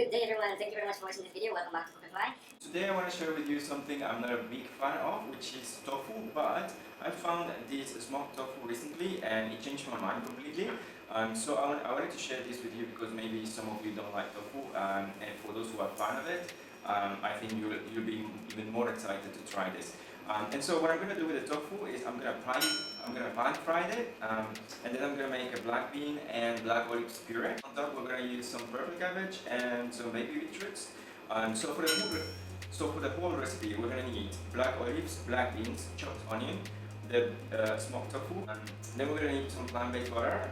Good day everyone, thank you very much for watching this video. Welcome back to Cook&Fly. Today I want to share with you something I'm not a big fan of, which is tofu, but I found this smoked tofu recently and it changed my mind completely. So I wanted to share this with you because maybe some of you don't like tofu, and for those who are fan of it, I think you'll be even more excited to try this. And so what I'm going to do with the tofu is I'm going to pan fry it, and then I'm going to make a black bean and black olives puree. On top we're going to use some purple cabbage and some baby beetroots. So for the whole recipe we're going to need black olives, black beans, chopped onion, the smoked tofu, and then we're going to need some plant-based butter,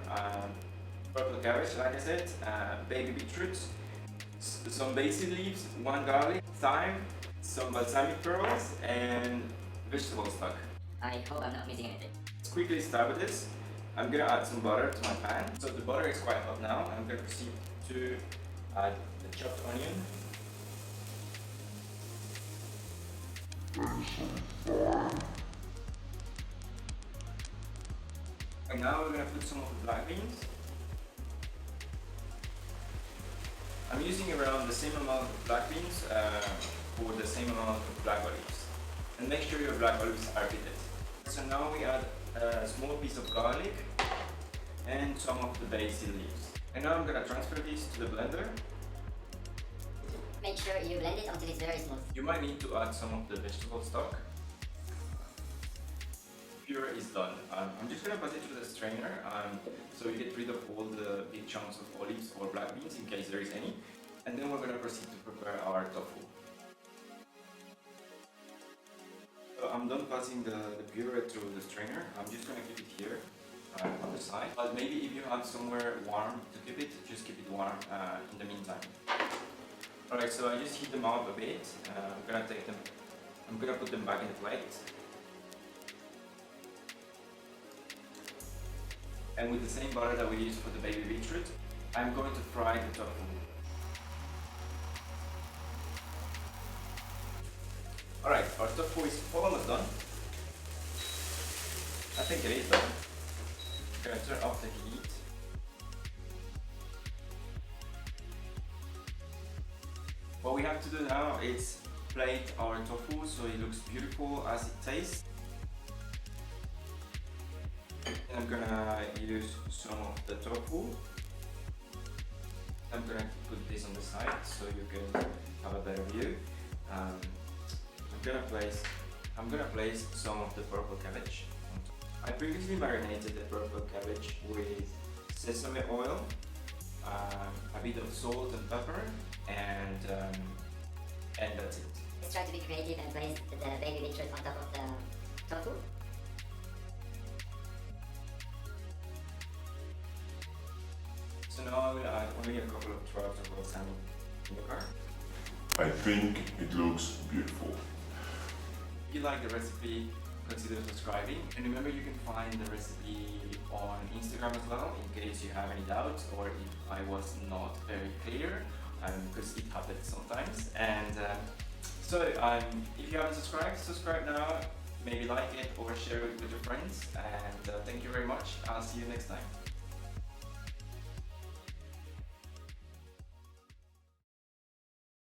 purple cabbage like I said, baby beetroots, some basil leaves, one garlic, thyme, some balsamic pearls, and vegetable stock. I hope I'm not missing anything. Let's quickly start with this. I'm going to add some butter to my pan. So the butter is quite hot now. I'm going to proceed to add the chopped onion. And now we're going to put some of the black beans. I'm using around the same amount of black beans for the same amount of black olives. And make sure your black olives are pitted. So now we add a small piece of garlic and some of the basil leaves. And now I'm going to transfer this to the blender. Make sure you blend it until it's very smooth. You might need to add some of the vegetable stock. Puree is done. I'm just going to pass it through the strainer so you get rid of all the big chunks of olives or black beans in case there is any. And then we're going to proceed to prepare our tofu. So I'm done passing the puree through the strainer. I'm just going to keep it here on the side. But maybe if you have somewhere warm to keep it, just keep it warm in the meantime. Alright, so I just heat them up a bit. I'm going to put them back in the plate. And with the same butter that we used for the baby beetroot, I'm going to fry the tofu. Alright, our tofu is almost done. I think it is done. I'm going to turn off the heat. What we have to do now is plate our tofu so it looks beautiful as it tastes. I'm gonna use some of the tofu. I'm gonna put this on the side so you can have a better view. I'm gonna place some of the purple cabbage. I previously marinated the purple cabbage with sesame oil, a bit of salt and pepper, and that's it. Let's try to be creative and place the baby beetroot on top of the tofu. So now I will add only a couple of drops of balsamic vinegar. I think it looks beautiful. If you like the recipe, consider subscribing. And remember, you can find the recipe on Instagram as well, in case you have any doubts or if I was not very clear, because it happens sometimes. And if you haven't subscribed, subscribe now, maybe like it or share it with your friends. And thank you very much. I'll see you next time.